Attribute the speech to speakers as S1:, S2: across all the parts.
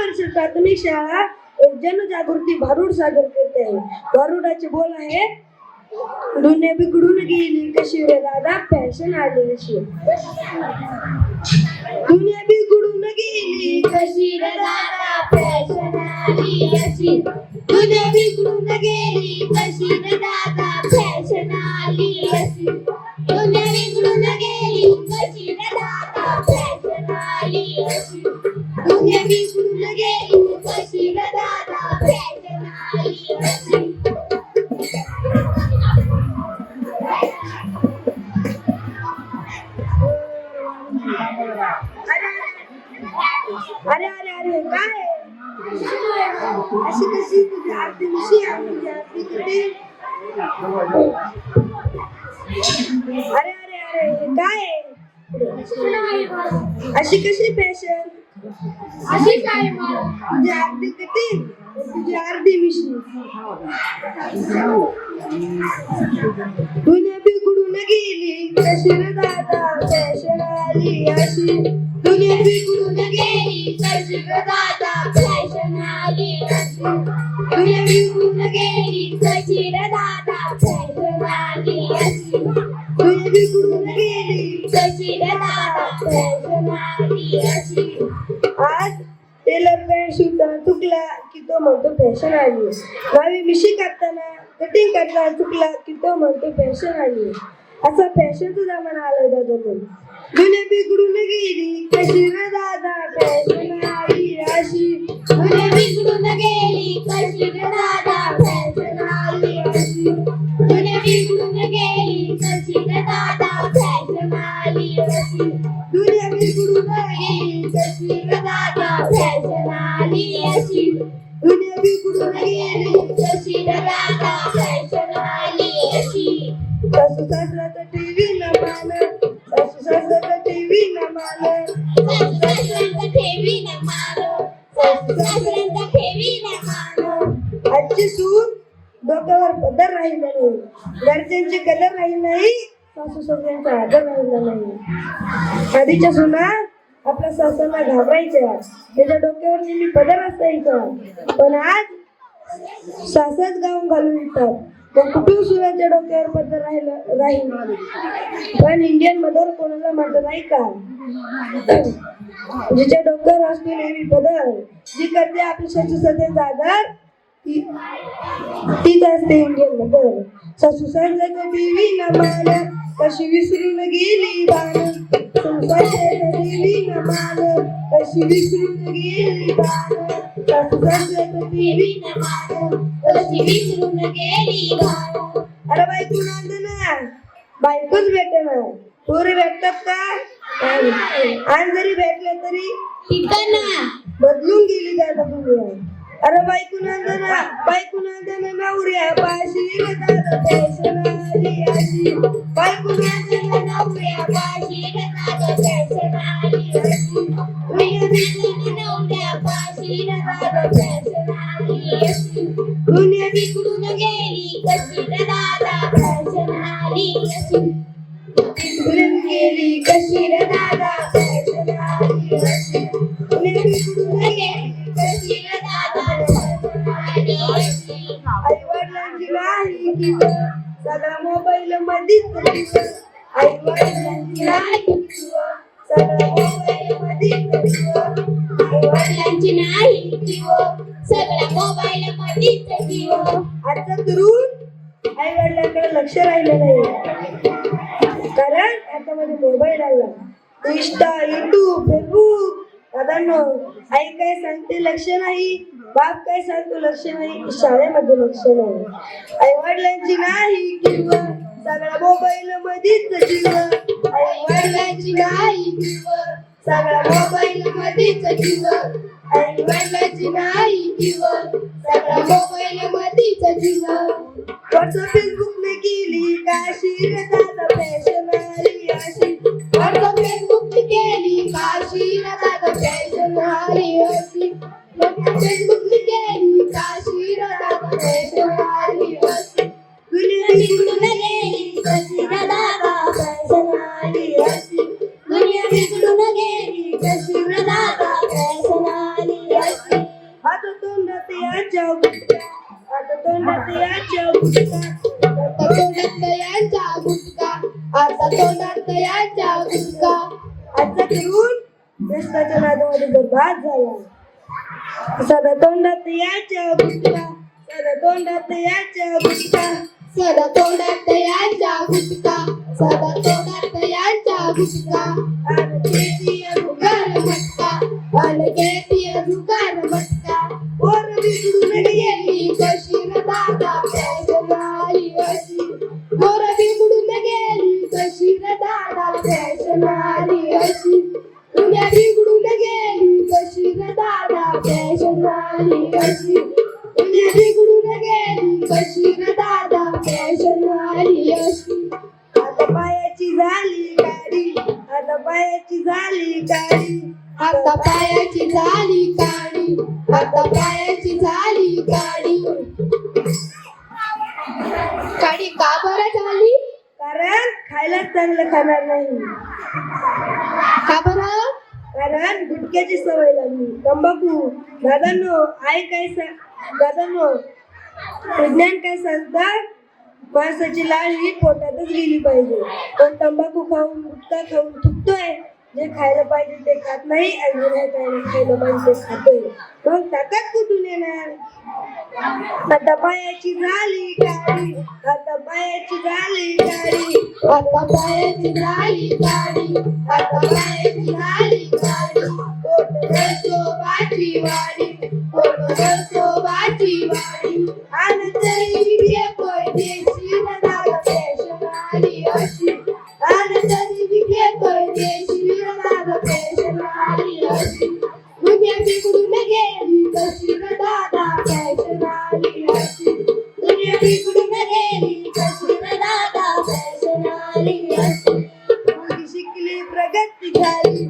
S1: परिषद प्राथमिक शाळा एक जनजागृती भारूड सादर करते आहे. भारूडाचे बोल आहे, दुनिया बिघडून गेली कशी रे दादा फॅशन आली अशी. दुनिया बिघडून गेली कशी रे दादा फॅशन आली अशी. दुनिया बिघडून गेली कशी रे दादा फॅशन आली अशी. दुनिया बिघडून गेली कशी रे दादा फॅशन आली अशी. दुनिया बिघडून गेली कशी रे दादा फॅशन आली अशी. अरे अरे अरे काय अशी कशी तुझी आरती कशी तुझी आरती किती. अरे अरे अरे काय अशी कशी फॅशन अशी काय तुझी आरती किती तुझी आरती मिशी. दुनिया बिघडून गेली कशी रे दादा फॅशन आली अशी. दुनिया बिघडून गेली कशी रे दादा फॅशन आली अशी. दुनिया बिघडून गेली कशी रे दादा फॅशन आली अशी. दुनिया बिघडून गेली कशी रे दादा फॅशन आली अशी. आज टेलर पॅन्ट शिवताना चुकला की तो म्हणतो फॅशन आली. नवी मिशी काढताना कटिंग करताना चुकला की तो म्हणतो फॅशन आली. असा फॅशनचा जमाना आलाय दादा. दुनिया बिघडून गेली कशी रे दादा फॅशन आली अशी. दुनिया बिघडून गेली कशी रे दादा फॅशन आली अशी. दुनिया बिघडून गेली कशी रे दादा फॅशन आली अशी. दुनिया बिघडून गेली कशी रे दादा फॅशन आली अशी. दुनिया बिघडून गेली कशी रे दादा फॅशन आली अशी. सासू सासऱ्याचं टीव्ही न मान, सासू सासऱ्याचं टीव्ही न मान, सासू सासऱ्याचं टीव्ही न मान, सासू सासऱ्याचं टीव्ही न मान. आजची सून डोक्यावर पदर राहिला नाही, घरच्यांची कदर राहिली नाही, सासू सासऱ्यांचा आदर राहिला नाही. आधीच्या सुना आपल्या सासूंना घाबरायच्या, त्याच्या डोक्यावर नेहमी पदर असायचा. पण आज सासच गाऊन घालून येतात. मग कुठून सुनाच्या डोक्यावर पदर राहील. पण इंडियन मदर कोणाला म्हणत नाही का. जिच्या डोक्यावर असतो नेहमी पदर, जी करते आपल्या सासू सासऱ्याचा आदर, तीच असते इंडियन मदर. सासू सासऱ्याचं टीव्ही न मान कशी विसरून गेली बाण. सासू सासऱ्याचं टीव्ही न मान कशी विसरून गेली बाण. सासू सासऱ्याचं टीव्ही न मान कशी विसरून गेली बाण. अरे बायको ना बायकोच भेटेना, पोरी भेटतात का. आणि जरी भेटले तरी ठिकाणा बदलून गेली दादा दुनिया. अरे बायको नांदना नवऱ्या पाशी रे दादा फॅशन आली अशी. बायको नांदना नवऱ्या पाशी रे दादा फॅशन आली अशी. नवऱ्या पाशी रे दादा फॅशन आली अशी. दुनिया बिघडून गेली कशी रे दादा फॅशन आली अशी. बिघडून गेली कशी रे दादा फॅशन आली अशी. दुनिया बिघडून गेली कशी रे दादा फॅशन आली अशी. आई वडिलांची नाही किंवा सगळा मोबाईल मध्येच दिवस. आई वडिलांची नाही किंवा सगळा मोबाईल मध्येच दिवस. आई वडिलांची नाही किंवा सगळा मोबाईल मध्येच दिवस. आजचा तरुण आई वडिलांकडे लक्ष राहिलं नाही, कारण आता मध्ये मोबाईल आला. Insta, YouTube, Facebook. दादांनो, आई काय सांगते लक्ष नाही, बाप काय सांगतो लक्ष नाही, शाळेमध्ये लक्ष नाही. आई वडिलांची नाही किंवा सगळा मोबाईल मध्येच जीव. आई वडिलांची नाही किंवा सगळा मोबाईल मध्येच जीव. आई वडिलांची नाही किंवा सगळा मोबाईल मध्येच जीव. व्हॉट्सअप फेसबुक ने केली काशी रे दादा फॅशन आली अशी. व्हॉट्सअप फेसबुक ने केली काशी रे दादा फॅशन आली अशी. फेसबुक ने केली काशी रे दादा फॅशन आली अशी. दुनिया बिघडून गेली कशी रे दादा फॅशन आली अशी. दुनिया बिघडून गेली कशी रे दादा फॅशन आली अशी. आता तोंडात याच्या गुटका, आता तोंडात याच्या गुटका, आता तोंडात याच्या गुटका, आता तोंडात याच्या गुटका. आजचा तरुण व्यसनाच्या नादामध्ये बरबाद झाला. सदा तोंडात याच्या गुटका, सदा तोंडात याच्या गुटका, सदा तोंडात याच्या गुटका, सदा तोंडात याच्या गुटका. अनकेतीय जुगार मटका, अनकेतीय जुगार मटका. पोर बिघडून गेली कशी र दादा फॅशन आली अशी, पोर बिघडून गेली कशी र दादा फॅशन आली अशी. दुनिया बिघडून गेली कशी र दादा फॅशन आली अशी, दुनिया बिघडून गेली कशी र दादा फॅशन आली अशी. आता पायाची झाली काडी, आता पायाची झाली काडी, आता पायाची झाली काडी, आता पायाची झाली काडी. काडी का बरं झाली? कारण खायला चांगलं खाणार नाही. का बरं? कारण गुटख्याची सवय लागली, तंबाखू. दादांनो दादांनो विज्ञान काय सांगतात? माणसाची लाळ ही पोटातच गेली पाहिजे. पण तंबाखू खाऊन गुटखा खाऊन थुकतोय, जे खायला पाहिजे ते खात नाही आणि जे नाही खायला पाहिजे ते खातोय. मग ताकद कुठून येणार? आता पायाची झाली काडी, आता पायाची झाली काडी, आता पायाची झाली काडी, आता पायाची झाली काडी. पोट नरसोबाची वाडी, पोट नरसोबाची वाडी. आणि तरी घेतोय देशी न दादा फॅशन आली अशी, आणि तरी घेतोय देशी न दादा फॅशन आली अशी. दुनिया बिघडून गेली कशी र दादा फॅशन आली अशी, दुनिया बिघडून गेली कशी र दादा फॅशन आली अशी. मुलगी शिकली प्रगती झाली,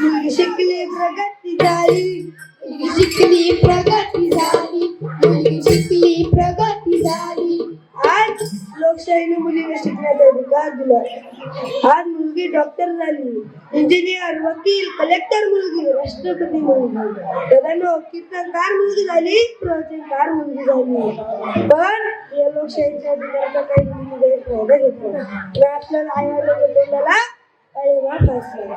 S1: मुलगी शिकली प्रगती झाली, मुलगी शिकली प्रगती झाली, मुलगी शिकली प्रगती झाली. आज लोकशाहीने मुलीने शिकण्याचा अधिकार दिला. आज मुलगी डॉक्टर झाली, इंजिनियर, वकील, कलेक्टर मुलगी, राष्ट्रपती मुलगी. दादांनो कीर्तनकार मुलगी झाली, प्रवचनकार मुलगी झाली. पण या लोकशाहीच्या अधिकाराचा काही मुली गैरफायदा घेतला. आपल्याला आईवडिलांच्या तोंडाला अळीवा फासला.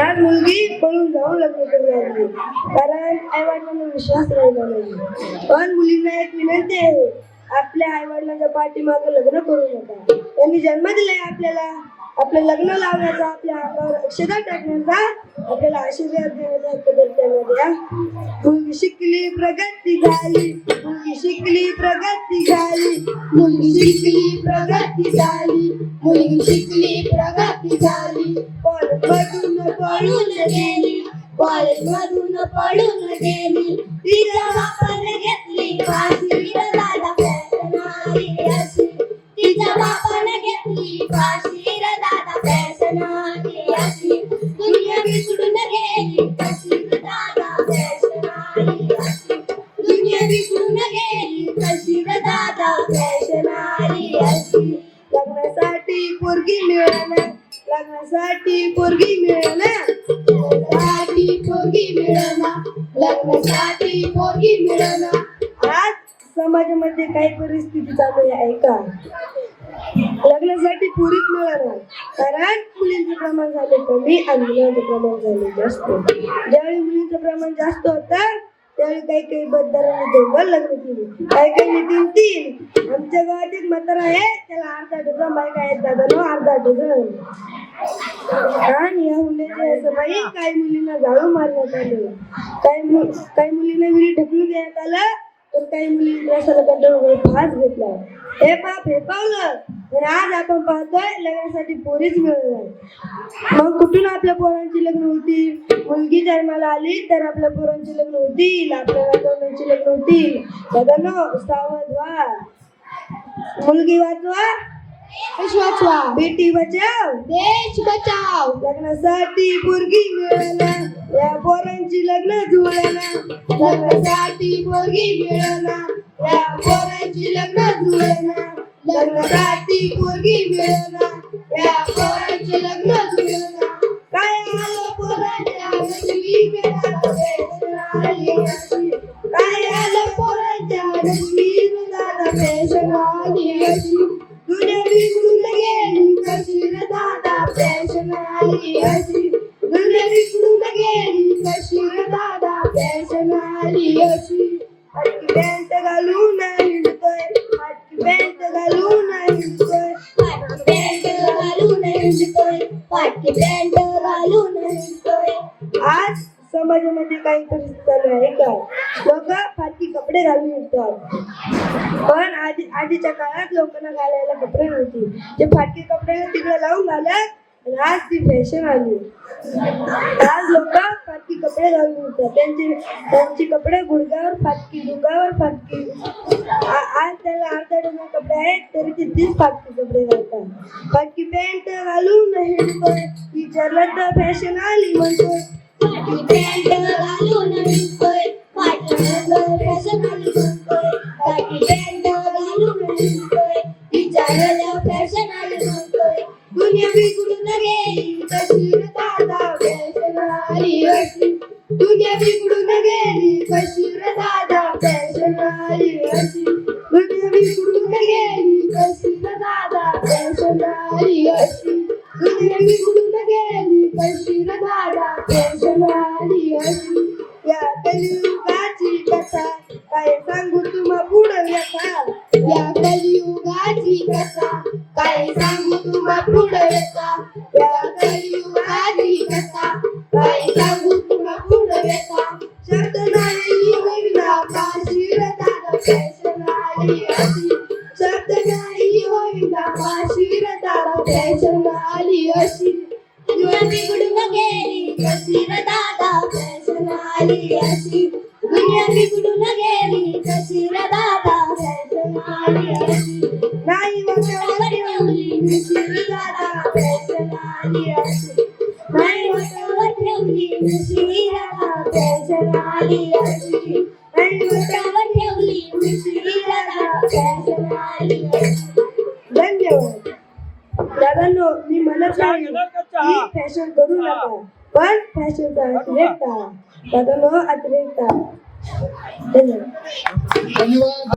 S1: आज मुलगी पळून जाऊन लग्न करू लागली, कारण आईवडिलांना विश्वास राहिला नाही. पण मुलींना एक विनंती आहे, आपल्या आईवडिलांच्या पाठीमागे लग्न करू नका. त्यांनी जन्म दिलाय आपल्याला, आपलं लग्न लावण्याचा, आपल्या अंगावर अक्षता टाकण्याचा, आपल्याला आशीर्वाद देण्याचा हक्क त्यांना द्या. मुलगी शिकली प्रगती झाली, मुलगी शिकली प्रगती झाली, मुलगी शिकली प्रगती झाली, मुलगी शिकली प्रगती झाली. कॉलेजमधून पळून गेली, कॉलेजमधून पळून गेली, तिच्या बापाने घेतली फाशी र दादा फॅशन आली अशी, तिच्या बापाने घेतली फाशी र दादा फॅशन आली अशी. दुनिया बिघडून गेली कशी र दादा फॅशन आली अशी, दुनिया बिघडून गेली कशी र दादा फॅशन आली अशी. लग्नासाठी पोरगी मिळाना, लग्नासाठी पोरगी मिळाना, लग्नासाठी पोरगी मिळाना, लग्नासाठी पोरगी मिळाना. आज समाजामध्ये काही परिस्थिती चालू आहे का? लग्नासाठी पोरीच मिळाना, कारण मुलींचं प्रमाण झाले कमी आणि मुलांचं प्रमाण झाले जास्त. ज्यावेळी मुलींचं प्रमाण जास्त होतं त्यावेळी काही बददारांनी दोघं लग्न केली, काही तीन. आमच्या गावात एक म्हातारा आहे, त्याला अर्धा डझन बायका आहेत दादा, अर्धा डझन. आणि या हुंड्याच्या सभाई काही मुलींना जाळून मारण्यात आलं, काही मुलींना विहिरीत ढकलून देण्यात आलं, तर काही मुलींनी रसाला कंटाळून फास घेतला. हे पाप हे पावलं. तर आज आपण पाहतोय लग्नासाठी पोरीच मिळत नाही. मग कुठून आपल्या पोरांची लग्न होतील? मुलगी जन्माला आली तर आपल्या पोरांची लग्न होतील, आपल्या नातवंडांची लग्न होतील. दादांनो सावध व्हा, मुलगी वाचवा, देश वाचवा, बेटी बचाव देश बचाव. लग्नासाठी पोरगी मिळाना, या पोरांची लग्न जुळना, लग्नासाठी पोरगी मिळाना, या पोरांची लग्न जुळना, लग्नासाठी पोरगी मिळाना, या पोरांची लग्न जुळना. काय आलं पोरांच्या नशिबी, बेटा फॅशन आली अशी, फॅशन आली अशी फाटकी पॅन्ट घालून हिंडतोय फाटकी पॅन्ट घालून हिंडतोय फाटकी पॅन्ट घालून हिंडतोय फाटकी पॅन्ट घालून हिंडतोय आज समाजामध्ये काही परिस्थिती चालू आहे का लोक फाटकी कपडे घालून हिंडतात पण आधीच्या काळात लोकांना घालायला कपडे नव्हते ते फाटके कपडे तिकडे लावून घालत आणि आज ती फॅशन आली आज लोक फाटकी कपडे घालून हिंडतात त्यांची कपडे गुडघ्यावर फाटकी डोंगावर फाटकी आज त्याला अर्धा डोंगा कपडे आहेत तरी ते तीच फाटकी कपडे घालतात फाटकी पॅन्ट घालून हिंडतोय विचारलं तर फॅशन आली म्हणतोय फाटकी पॅन्ट घालून हिंडतोय फॅशन आली म्हणतोय फाटकी पॅन्ट घालून हिंडतोय विचारलं फॅशन आली म्हणतोय दुनिया बिघडून गेली कशी रे दादा फॅशन आली अशी दुनिया बिघडून गेली कशी रे दादा फॅशन आली अशी दुनिया बिघडून गेली कशी रे दादा फॅशन आली अशी दुनिया बिघडून गेली कशी रे दादा फॅशन आली अशी या कलियुगाची कथा काय सांगू तुम्हा पुढं व्यथा या कलियुगाची कथा काय सांगू तुम्हा पुढं व्यथा या कलियुगाची कथा काय सांगू तुम्हा पुढं व्यथा शब्द नाही होईना फाशी रे दादा फॅशन आली अशी शब्द नाही होईना फाशी रे दादा फॅशन आली अशी दुनिया बिघडून गेली कशी रे दादा फॅशन आली अशी दुनिया बिघडून गेली कशी रे दादा फॅशन आली अशी नाही वाटावर ठेवली कशी रे दादा फॅशन आली अशी नाही वाटावर ठेवली कशी रे दादा फॅशन आली अशी नाही वाटावर ठेवली कशी रे दादा फॅशन आली अशी धन्यवाद दादांनो मी म्हणत नाही की फॅशन करू नका पण फॅशनचा अतिरेक टाळा दादांनो अतिरेक टाळा धन्यवाद